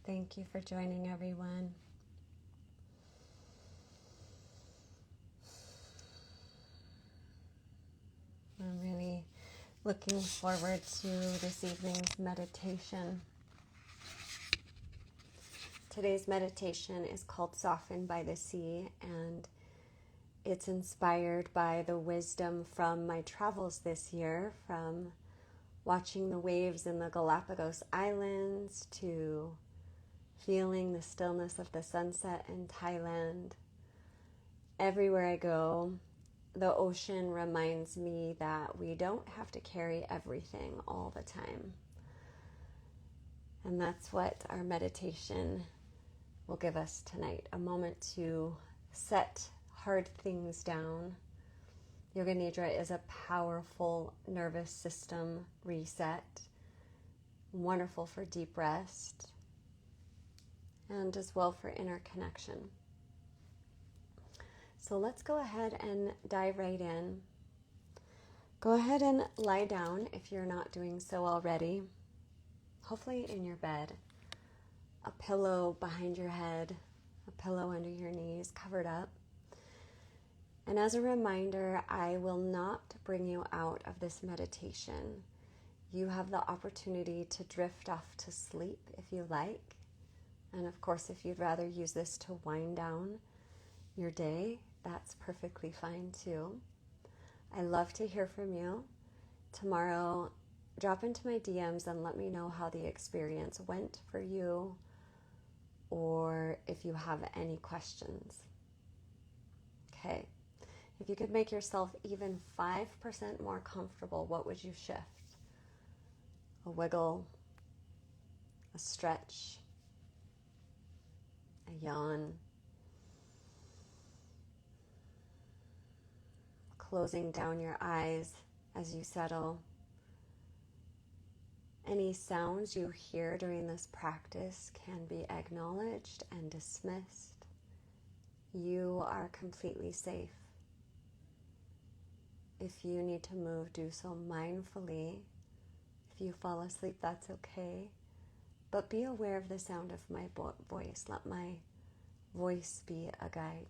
Thank you for joining, everyone. I'm really looking forward to this evening's meditation. Today's meditation is called Softened by the Sea, and it's inspired by the wisdom from my travels this year, from watching the waves in the Galapagos Islands to feeling the stillness of the sunset in Thailand. Everywhere I go, the ocean reminds me that we don't have to carry everything all the time. And that's what our meditation will give us tonight, a moment to set hard things down. Yoga Nidra is a powerful nervous system reset, wonderful for deep rest, and as well for inner connection. So let's go ahead and dive right in. Go ahead and lie down if you're not doing so already, hopefully in your bed. A pillow behind your head, a pillow under your knees, covered up. And as a reminder, I will not bring you out of this meditation. You have the opportunity to drift off to sleep if you like. And of course, if you'd rather use this to wind down your day, that's perfectly fine too. I love to hear from you. Tomorrow, drop into my DMs and let me know how the experience went for you, or if you have any questions. Okay. If you could make yourself even 5% more comfortable, what would you shift? A wiggle, a stretch, a yawn, closing down your eyes as you settle. Any sounds you hear during this practice can be acknowledged and dismissed. You are completely safe. If you need to move, do so mindfully. If you fall asleep, that's okay. But be aware of the sound of my voice. Let my voice be a guide.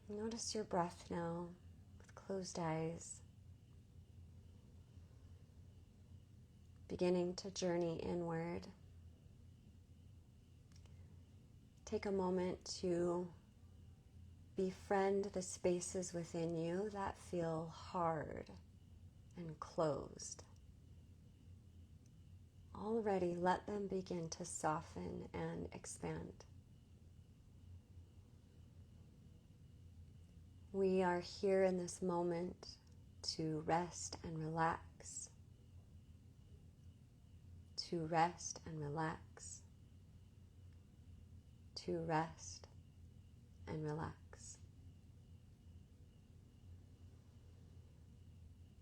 Notice your breath now with closed eyes, beginning to journey inward. Take a moment to befriend the spaces within you that feel hard and closed. Already let them begin to soften and expand. We are here in this moment to rest and relax, to rest and relax, to rest and relax.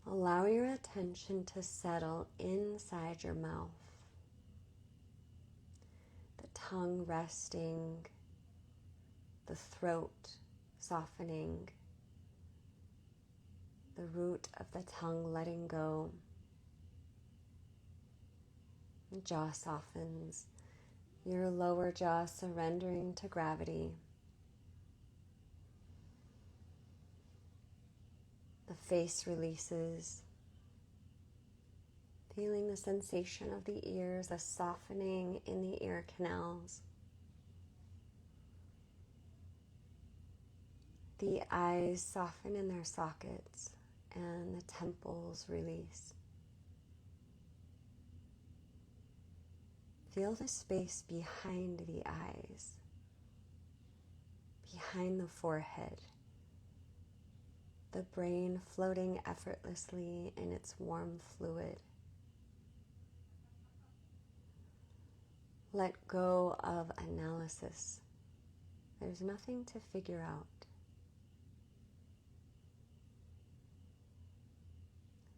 Allow your attention to settle inside your mouth, the tongue resting, the throat softening, the root of the tongue letting go. The jaw softens, your lower jaw surrendering to gravity. The face releases, feeling the sensation of the ears, a softening in the ear canals. The eyes soften in their sockets and the temples release. Feel the space behind the eyes, behind the forehead, the brain floating effortlessly in its warm fluid. Let go of analysis. There's nothing to figure out.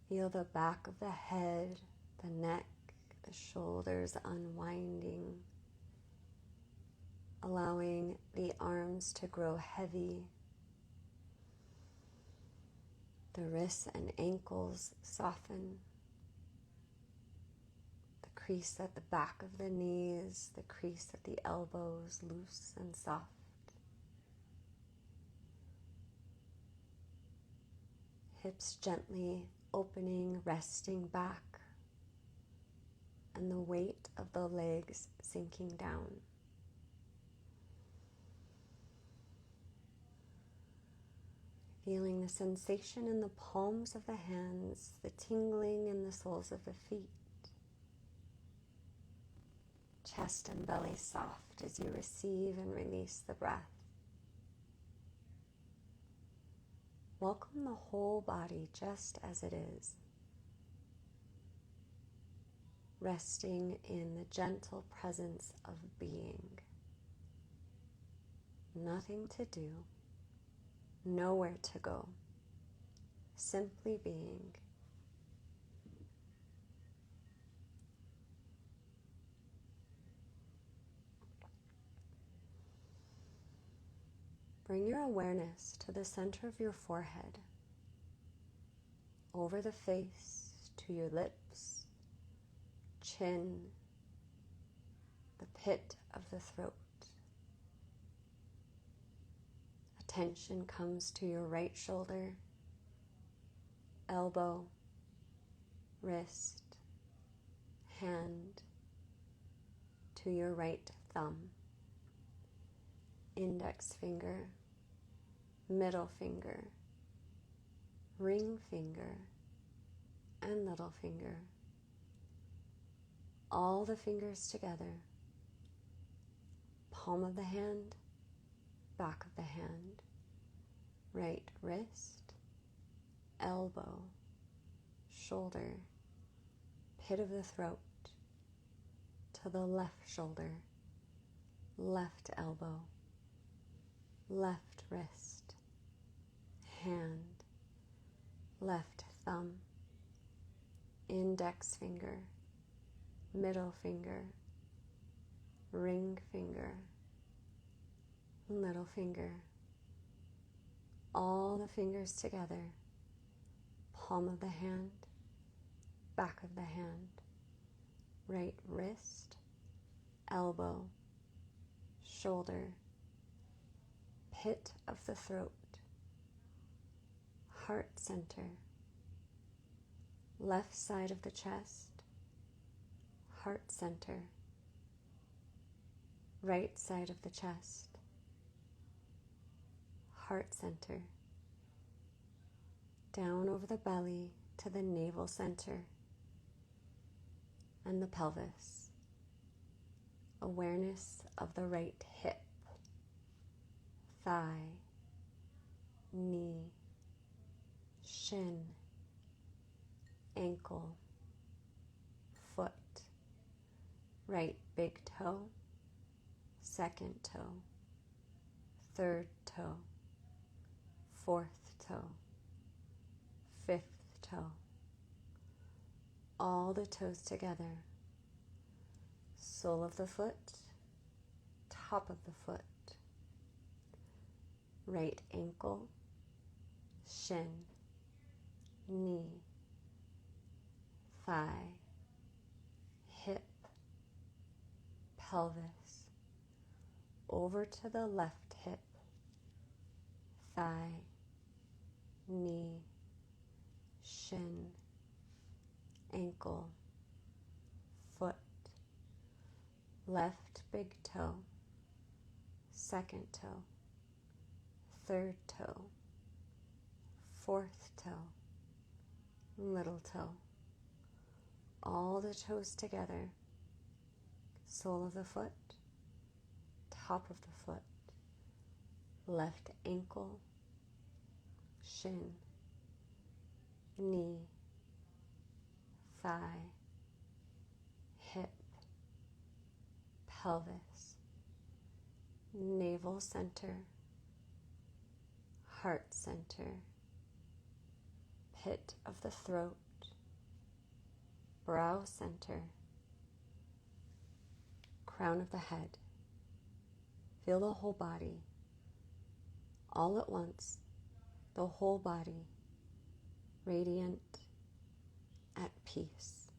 Feel the back of the head, the neck, the shoulders unwinding, allowing the arms to grow heavy, the wrists and ankles soften, crease at the back of the knees, the crease at the elbows, loose and soft. Hips gently opening, resting back, and the weight of the legs sinking down. Feeling the sensation in the palms of the hands, the tingling in the soles of the feet. Chest and belly soft as you receive and release the breath. Welcome the whole body just as it is. Resting in the gentle presence of being. Nothing to do, nowhere to go, simply being. Bring your awareness to the center of your forehead, over the face, to your lips, chin, the pit of the throat. Attention comes to your right shoulder, elbow, wrist, hand, to your right thumb, index finger, middle finger, ring finger, and little finger. All the fingers together. Palm of the hand, back of the hand, right wrist, elbow, shoulder, pit of the throat, to the left shoulder, left elbow, left wrist, hand, left thumb, index finger, middle finger, ring finger, little finger. All the fingers together. Palm of the hand, back of the hand, right wrist, elbow, shoulder, pit of the throat, heart center, left side of the chest, heart center, right side of the chest, heart center, down over the belly to the navel center and the pelvis. Awareness of the right hip, thigh, knee, shin, ankle, foot, right big toe, second toe, third toe, fourth toe, fifth toe, all the toes together, sole of the foot, top of the foot, right ankle, shin, knee, thigh, hip, pelvis, over to the left hip, thigh, knee, shin, ankle, foot, left big toe, second toe, third toe, fourth toe, little toe, all the toes together, sole of the foot, top of the foot, left ankle, shin, knee, thigh, hip, pelvis, navel center, heart center, pit of the throat, brow center, crown of the head. Feel the whole body, all at once, the whole body, radiant, at peace.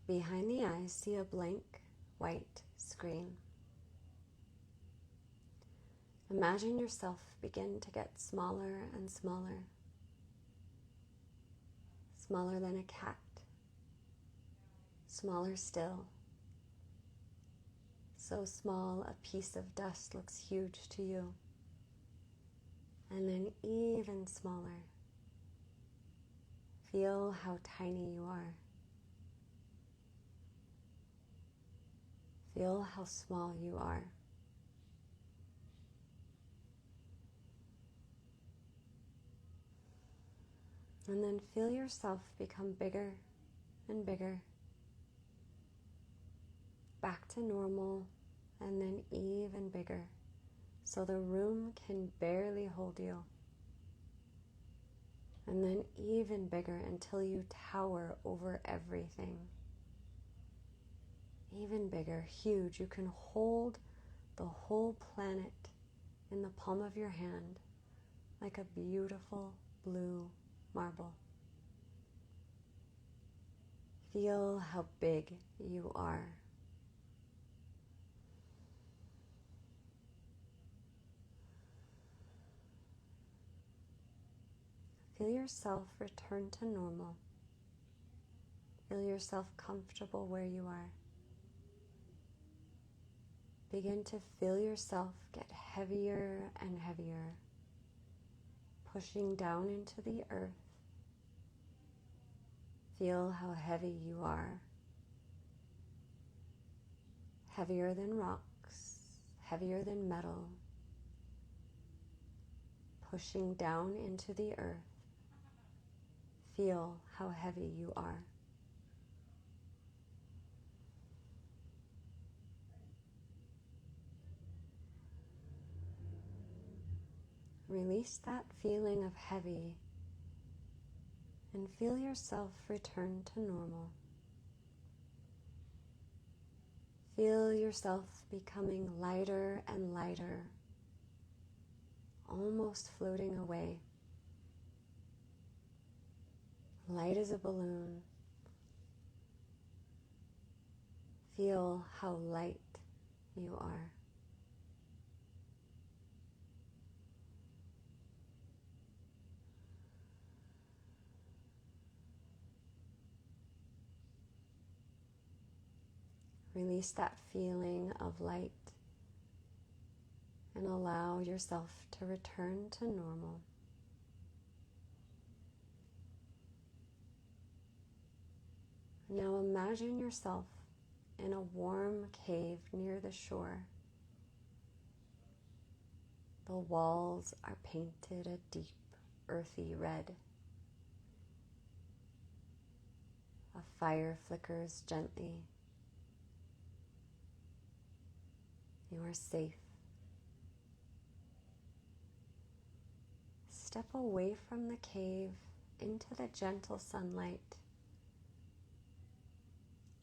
Behind the eyes, see a blank white screen. Imagine yourself begin to get smaller and smaller. Smaller than a cat. Smaller still. So small a piece of dust looks huge to you. And then even smaller. Feel how tiny you are. Feel how small you are. And then feel yourself become bigger and bigger. Back to normal, and then even bigger. So the room can barely hold you. And then even bigger until you tower over everything. Even bigger, huge. You can hold the whole planet in the palm of your hand like a beautiful blue marble. Feel how big you are. Feel yourself return to normal. Feel yourself comfortable where you are. Begin to feel yourself get heavier and heavier, pushing down into the earth. Feel how heavy you are. Heavier than rocks, heavier than metal, pushing down into the earth. Feel how heavy you are. Release that feeling of heavy and feel yourself return to normal. Feel yourself becoming lighter and lighter, almost floating away. Light as a balloon. Feel how light you are. Release that feeling of light and allow yourself to return to normal. Now imagine yourself in a warm cave near the shore. The walls are painted a deep, earthy red. A fire flickers gently. You are safe. Step away from the cave into the gentle sunlight.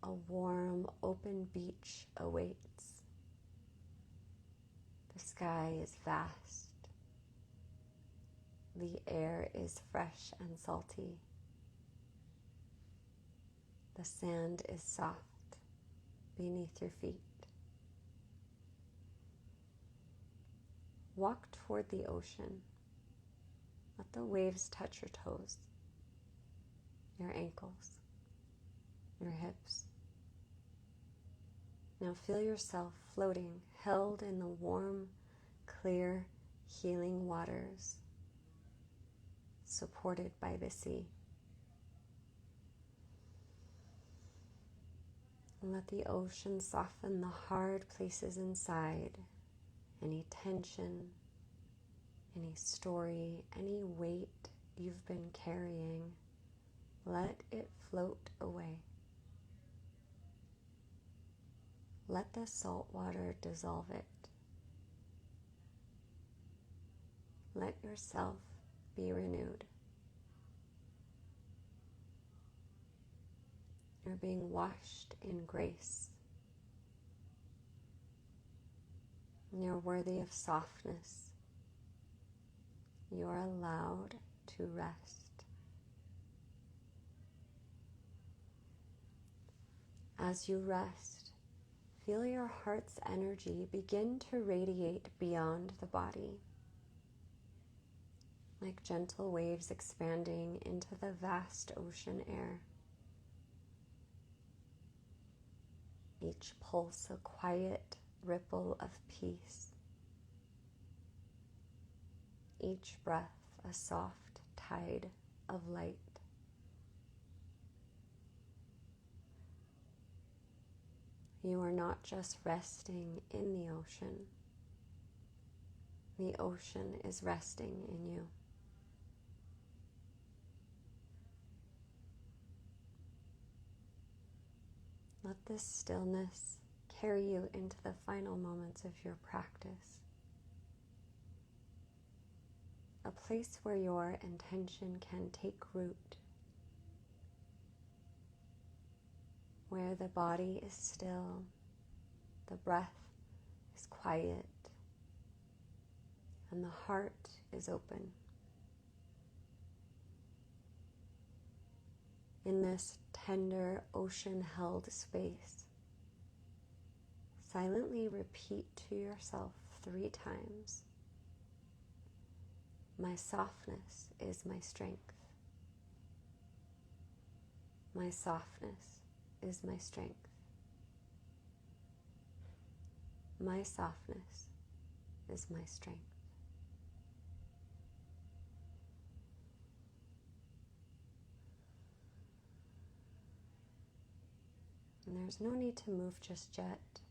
A warm, open beach awaits. The sky is vast. The air is fresh and salty. The sand is soft beneath your feet. Walk toward the ocean. Let the waves touch your toes, your ankles, your hips. Now feel yourself floating, held in the warm, clear, healing waters, supported by the sea. And let the ocean soften the hard places inside, any tension, any story, any weight you've been carrying. Let it float away. Let the salt water dissolve it. Let yourself be renewed. You're being washed in grace. You're worthy of softness. You're allowed to rest. As you rest, feel your heart's energy begin to radiate beyond the body, like gentle waves expanding into the vast ocean air. Each pulse a quiet ripple of peace. Each breath a soft tide of light. You are not just resting in the ocean is resting in you. Let this stillness carry you into the final moments of your practice. A place where your intention can take root, where the body is still, the breath is quiet, and the heart is open. In this tender, ocean-held space, silently repeat to yourself 3 times, "My softness is my strength. My softness is my strength. My softness is my strength." And there's no need to move just yet.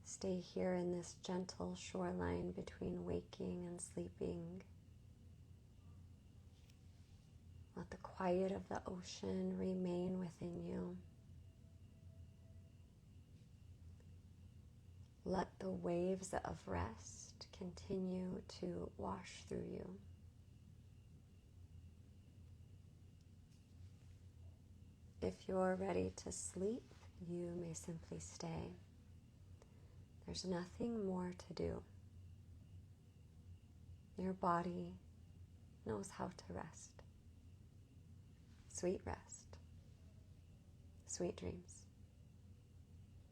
Stay here in this gentle shoreline between waking and sleeping. Let the quiet of the ocean remain within you. Let the waves of rest continue to wash through you. If you're ready to sleep, you may simply stay. There's nothing more to do. Your body knows how to rest. Sweet rest. Sweet dreams.